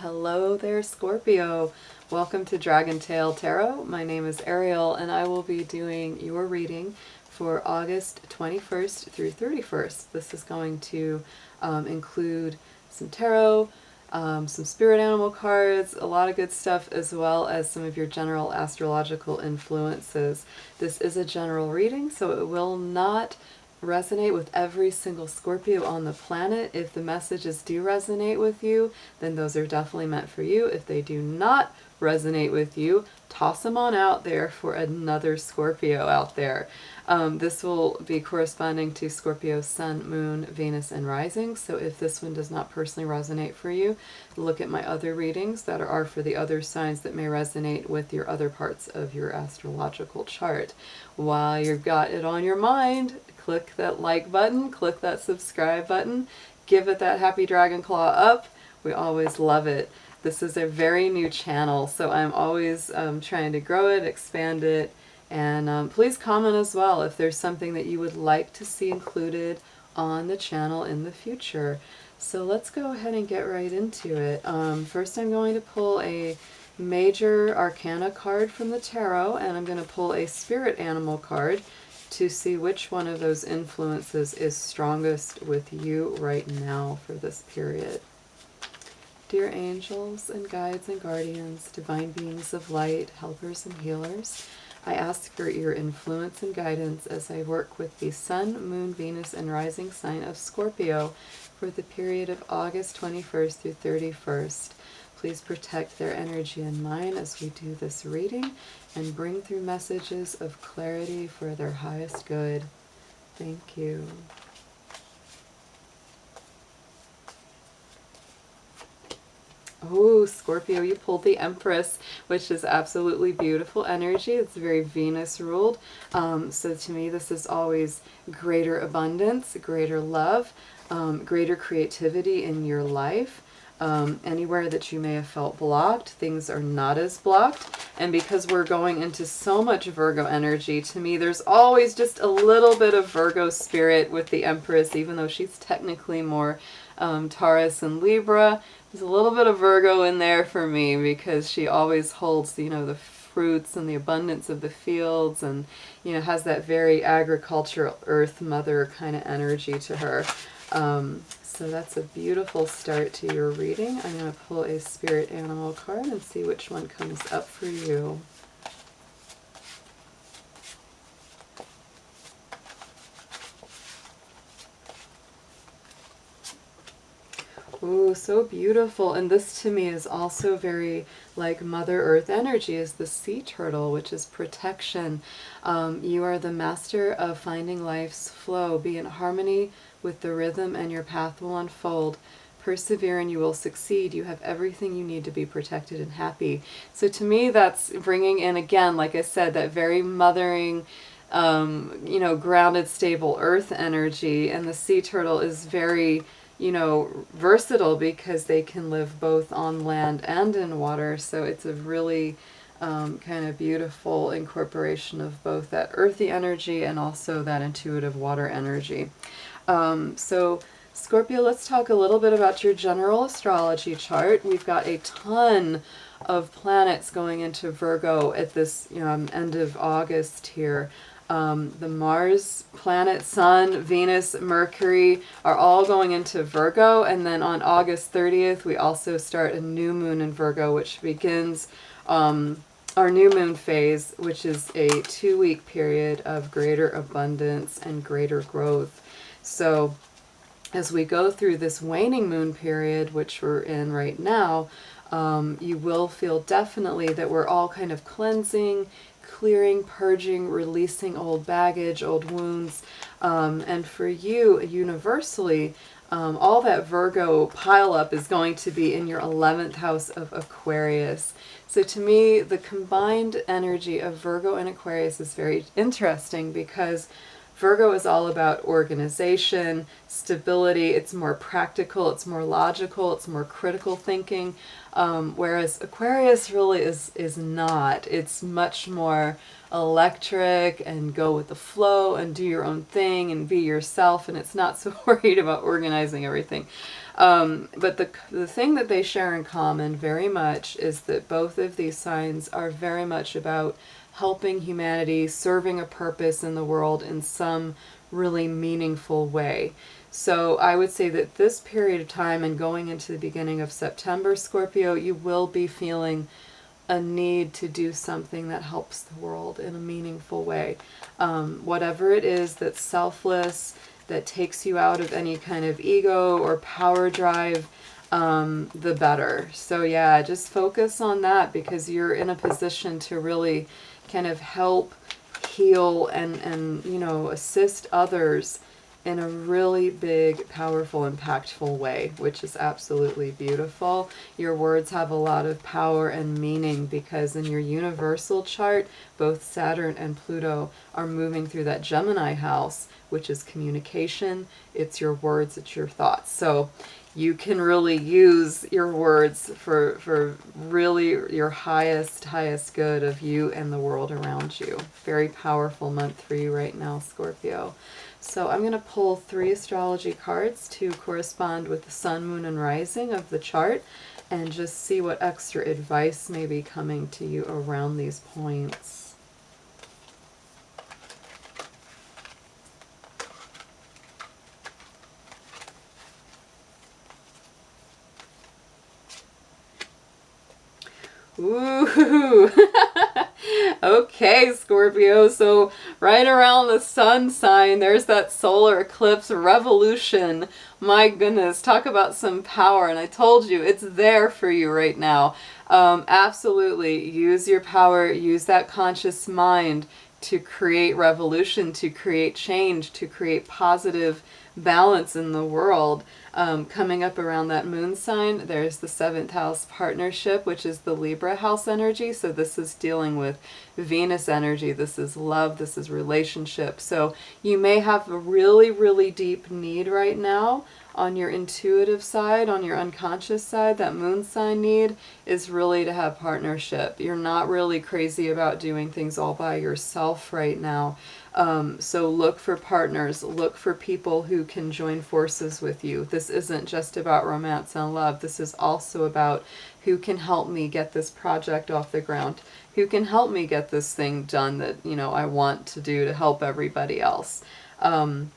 Hello there, Scorpio. Welcome to Dragon Tail Tarot. My name is Ariel, and I will be doing your reading for August 21st through 31st. This is going to include some tarot, some spirit animal cards, a lot of good stuff, as well as some of your general astrological influences. This is a general reading, so it will not resonate with every single Scorpio on the planet. If the messages do resonate with you, then those are definitely meant for you. If they do not resonate with you, toss them on out there for another Scorpio out there. This will be corresponding to Scorpio Sun, Moon, Venus, and Rising. So if this one does not personally resonate for you, look at my other readings that are for the other signs that may resonate with your other parts of your astrological chart. While you've got it on your mind, click that like button, click that subscribe button, give it that happy dragon claw up. We always love it. This is a very new channel, so I'm always trying to grow it, expand it, and please comment as well if there's something that you would like to see included on the channel in the future. So let's go ahead and get right into it. First I'm going to pull a major arcana card from the tarot, and I'm going to pull a spirit animal card to see which one of those influences is strongest with you right now for this period. Dear angels and guides and guardians, divine beings of light, helpers and healers, I ask for your influence and guidance as I work with the Sun, Moon, Venus, and Rising sign of Scorpio for the period of August 21st through 31st. Please protect their energy and mine as we do this reading and bring through messages of clarity for their highest good. Thank you. Oh, Scorpio, you pulled the Empress, which is absolutely beautiful energy. It's very Venus ruled. So to me, this is always greater abundance, greater love, greater creativity in your life. Anywhere that you may have felt blocked, things are not as blocked. And because we're going into so much Virgo energy, to me there's always just a little bit of Virgo spirit with the Empress, even though she's technically more Taurus and Libra. There's a little bit of Virgo in there for me because she always holds, you know, the fruits and the abundance of the fields, and, you know, has that very agricultural earth mother kind of energy to her. So that's a beautiful start to your reading. I'm going to pull a spirit animal card and see which one comes up for you. Ooh, so beautiful. And this to me is also very like Mother Earth energy, is the sea turtle, which is protection. You are the master of finding life's flow. Be in harmony with the rhythm and your path will unfold. Persevere and you will succeed. You have everything you need to be protected and happy. So to me, that's bringing in, again, like I said, that very mothering, you know, grounded, stable earth energy. And the sea turtle is very, you know, versatile because they can live both on land and in water. So it's a really kind of beautiful incorporation of both that earthy energy and also that intuitive water energy. So Scorpio, let's talk a little bit about your general astrology chart. We've got a ton of planets going into Virgo at this end of August here. The Mars planet, Sun, Venus, Mercury are all going into Virgo, and then on August 30th we also start a new moon in Virgo, which begins our new moon phase, which is a 2-week period of greater abundance and greater growth. So as we go through this waning moon period, which we're in right now, you will feel definitely that we're all kind of cleansing, clearing, purging, releasing old baggage, old wounds. And for you, universally, all that Virgo pileup is going to be in your 11th house of Aquarius. So to me, the combined energy of Virgo and Aquarius is very interesting because Virgo is all about organization, stability. It's more practical, it's more logical, it's more critical thinking. Whereas Aquarius really is not. It's much more electric and go with the flow and do your own thing and be yourself, and it's not so worried about organizing everything. But the thing that they share in common very much is that both of these signs are very much about helping humanity, serving a purpose in the world in some really meaningful way. So I would say that this period of time and going into the beginning of September, Scorpio, you will be feeling a need to do something that helps the world in a meaningful way. Whatever it is that's selfless, that takes you out of any kind of ego or power drive, the better. So yeah, just focus on that, because you're in a position to really kind of help heal and you know, assist others in a really big, powerful, impactful way, which is absolutely beautiful. Your words have a lot of power and meaning, because in your universal chart, both Saturn and Pluto are moving through that Gemini house, which is communication. It's your words, it's your thoughts. So you can really use your words for really your highest good of you and the world around you. Very powerful month for you right now, Scorpio. So I'm going to pull 3 astrology cards to correspond with the sun, moon, and rising of the chart, and just see what extra advice may be coming to you around these points. Ooh, okay, Scorpio, so right around the sun sign, there's that solar eclipse revolution. My goodness, talk about some power, and I told you, it's there for you right now. Absolutely, use your power, use that conscious mind to create revolution, to create change, to create positive balance in the world. Coming up around that moon sign, there's the 7th house partnership, which is the Libra house energy. So this is dealing with Venus energy. This is love. This is relationship. So you may have a really, really deep need right now on your intuitive side, on your unconscious side. That moon sign need is really to have partnership. You're not really crazy about doing things all by yourself right now. So look for partners, look for people who can join forces with you. This isn't just about romance and love. This is also about who can help me get this project off the ground, who can help me get this thing done that, you know, I want to do to help everybody else. And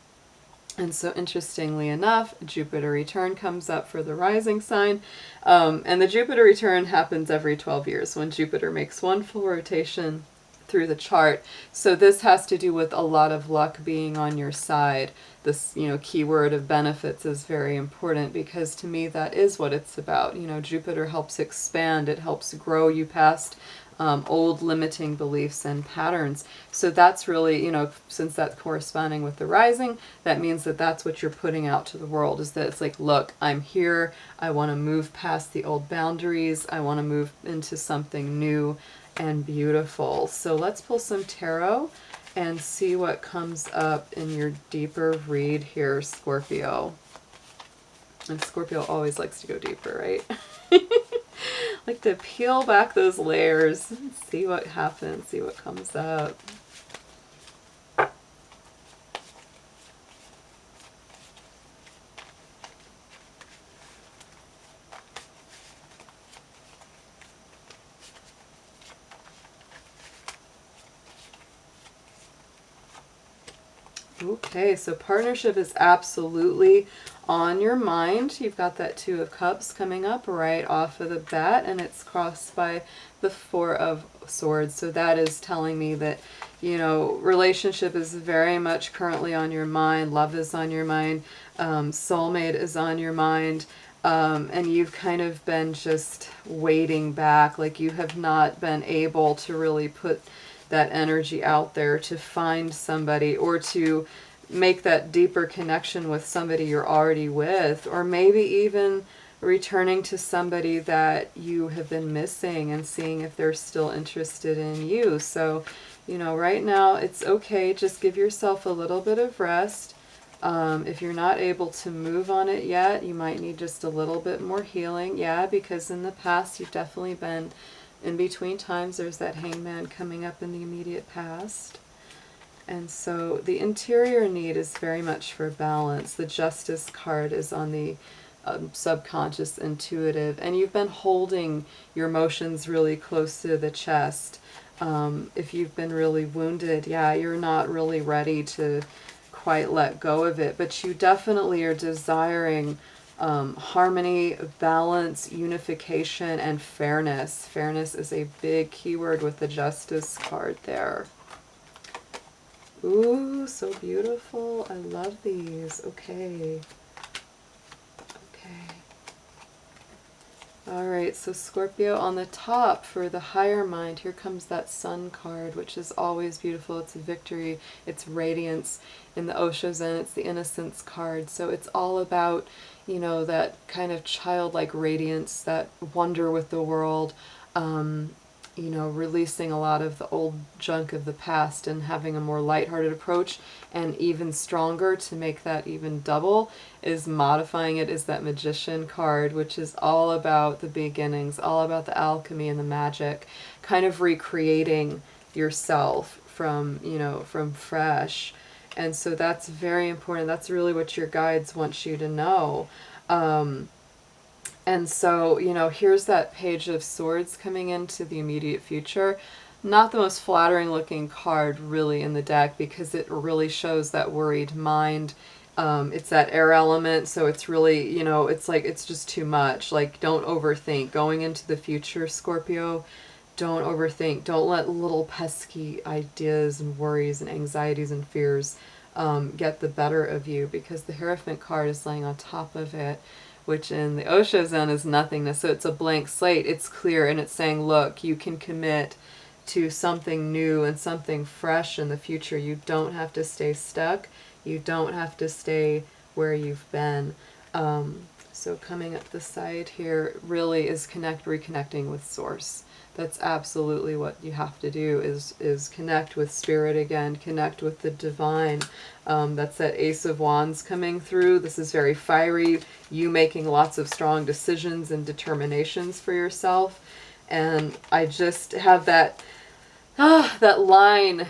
so interestingly enough, Jupiter return comes up for the rising sign. And the Jupiter return happens every 12 years when Jupiter makes one full rotation through the chart. So this has to do with a lot of luck being on your side. This, you know, keyword of benefits is very important, because to me that is what it's about. You know, Jupiter helps expand, it helps grow you past old limiting beliefs and patterns. So that's really, you know, since that's corresponding with the rising, that means that that's what you're putting out to the world, is that it's like, look, I'm here, I want to move past the old boundaries, I want to move into something new and beautiful. So let's pull some tarot and see what comes up in your deeper read here, Scorpio. And Scorpio always likes to go deeper, right? Like to peel back those layers and see what happens, see what comes up. Okay, so partnership is absolutely on your mind. You've got that 2 of Cups coming up right off of the bat, and it's crossed by the 4 of Swords. So that is telling me that, you know, relationship is very much currently on your mind. Love is on your mind. Soulmate is on your mind. And you've kind of been just waiting back. Like you have not been able to really put that energy out there to find somebody, or to make that deeper connection with somebody you're already with, or maybe even returning to somebody that you have been missing and seeing if they're still interested in you. So, you know, right now it's okay. Just give yourself a little bit of rest. If you're not able to move on it yet, you might need just a little bit more healing. Yeah, because in the past you've definitely been in between times. There's that Hangman coming up in the immediate past. And so the interior need is very much for balance. The Justice card is on the subconscious, intuitive, and you've been holding your emotions really close to the chest. If you've been really wounded, yeah, you're not really ready to quite let go of it, but you definitely are desiring harmony, balance, unification, and fairness. Fairness is a big keyword with the Justice card there. Ooh, so beautiful. I love these. Okay. Okay. All right, so Scorpio, on the top for the higher mind, here comes that Sun card, which is always beautiful. It's victory, it's radiance. In the Osho Zen, it's the Innocence card. So it's all about, you know, that kind of childlike radiance, that wonder with the world, you know, releasing a lot of the old junk of the past and having a more lighthearted approach. And even stronger, to make that even double, is modifying it, is that Magician card, which is all about the beginnings, all about the alchemy and the magic, kind of recreating yourself from, you know, from fresh. And so that's very important. That's really what your guides want you to know. And so, you know, here's that Page of Swords coming into the immediate future. Not the most flattering looking card really in the deck, because it really shows that worried mind. It's that air element, so it's really, you know, it's like, it's just too much. Like, don't overthink. Going into the future, Scorpio, don't overthink. Don't let little pesky ideas and worries and anxieties and fears get the better of you, because the Hierophant card is laying on top of it, which in the Osho Zen is nothingness. So it's a blank slate. It's clear, and it's saying, look, you can commit to something new and something fresh in the future. You don't have to stay stuck. You don't have to stay where you've been. So coming up the side here really is reconnecting with Source. That's absolutely what you have to do, is connect with Spirit again, connect with the divine. That's that Ace of Wands coming through. This is very fiery, you making lots of strong decisions and determinations for yourself. And I just have that line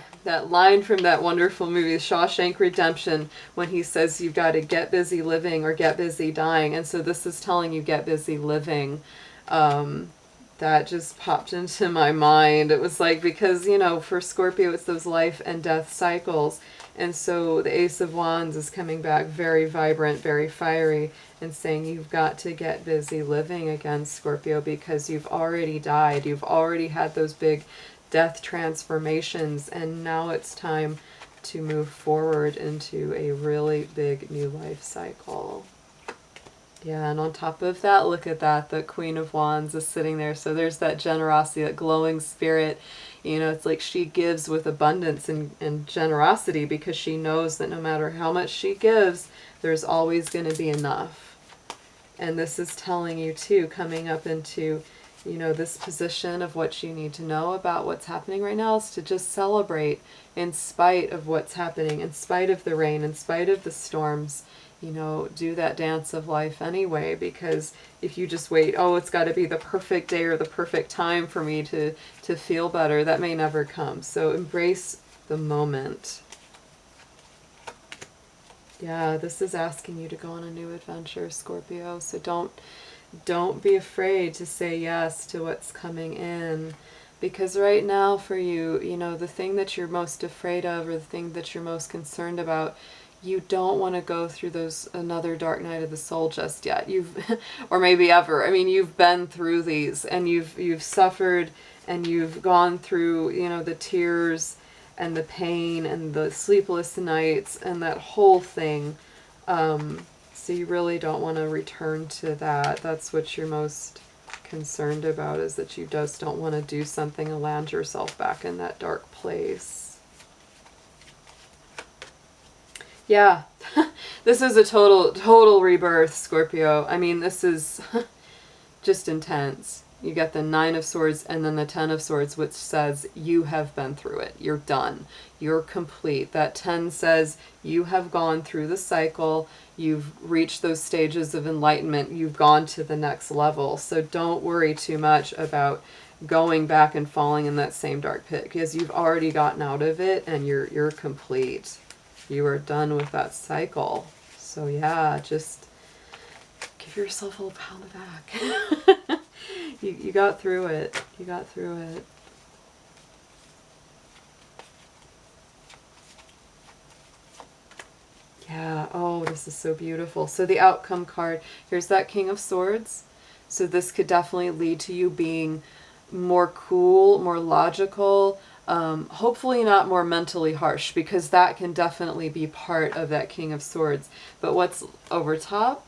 from that wonderful movie, Shawshank Redemption, when he says you've got to get busy living or get busy dying. And so this is telling you get busy living. That just popped into my mind. It was like, because, you know, for Scorpio, it's those life and death cycles. And so the Ace of Wands is coming back very vibrant, very fiery, and saying you've got to get busy living again, Scorpio, because you've already died. You've already had those big death transformations, and now it's time to move forward into a really big new life cycle. Yeah, and on top of that, look at that, the Queen of Wands is sitting there. So there's that generosity, that glowing spirit. You know, it's like she gives with abundance and generosity, because she knows that no matter how much she gives, there's always going to be enough. And this is telling you too, coming up into, you know, this position of what you need to know about what's happening right now, is to just celebrate in spite of what's happening, in spite of the rain, in spite of the storms. You know, do that dance of life anyway, because if you just wait, oh, it's got to be the perfect day or the perfect time for me to feel better, that may never come. So embrace the moment. Yeah, this is asking you to go on a new adventure, Scorpio. So don't be afraid to say yes to what's coming in. Because right now for you, you know, the thing that you're most afraid of, or the thing that you're most concerned about, you don't want to go through another dark night of the soul just yet. Or maybe ever. I mean, you've been through these, and you've suffered, and you've gone through, you know, the tears and the pain and the sleepless nights and that whole thing. So you really don't want to return to that. That's what you're most concerned about, is that you just don't want to do something and land yourself back in that dark place. Yeah, this is a total rebirth, Scorpio. I mean, this is just intense. You get the 9 of Swords and then the 10 of Swords, which says you have been through it. You're done. You're complete. That 10 says you have gone through the cycle. You've reached those stages of enlightenment. You've gone to the next level. So don't worry too much about going back and falling in that same dark pit, because you've already gotten out of it, and you're complete. You are done with that cycle. So yeah, just Give yourself a little pound of back. You got through it. You got through it. Yeah, oh, this is so beautiful. So the outcome card, here's that King of Swords. So this could definitely lead to you being more cool, more logical, hopefully not more mentally harsh, because that can definitely be part of that King of Swords. But what's over top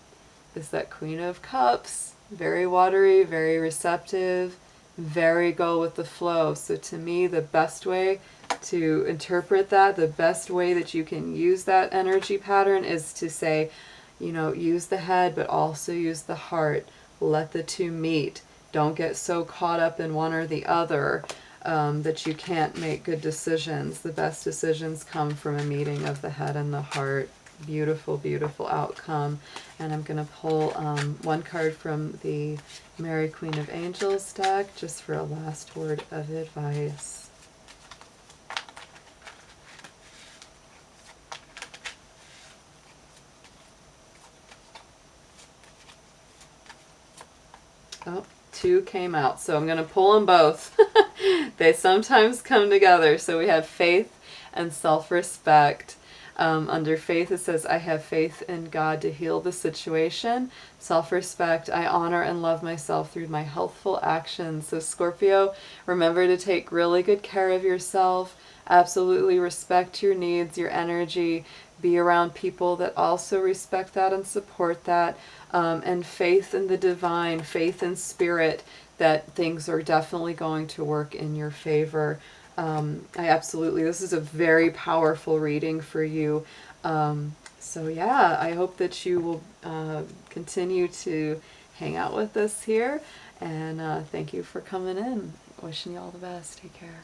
is that Queen of Cups. Very watery, very receptive, very go with the flow. So to me, the best way to interpret that, the best way that you can use that energy pattern is to say, you know, use the head, but also use the heart. Let the two meet. Don't get so caught up in one or the other that you can't make good decisions. The best decisions come from a meeting of the head and the heart. Beautiful, beautiful outcome. And I'm going to pull one card from the Mary Queen of Angels deck just for a last word of advice. Oh, two came out, so I'm going to pull them both. They sometimes come together. So we have faith and self-respect. Under faith it says, I have faith in God to heal the situation. Self-respect, I honor and love myself through my healthful actions. So Scorpio, remember to take really good care of yourself. Absolutely respect your needs, your energy. Be around people that also respect that and support that. And faith in the divine, faith in spirit, that things are definitely going to work in your favor. This is a very powerful reading for you. So yeah, I hope that you will continue to hang out with us here. And thank you for coming in. Wishing you all the best. Take care.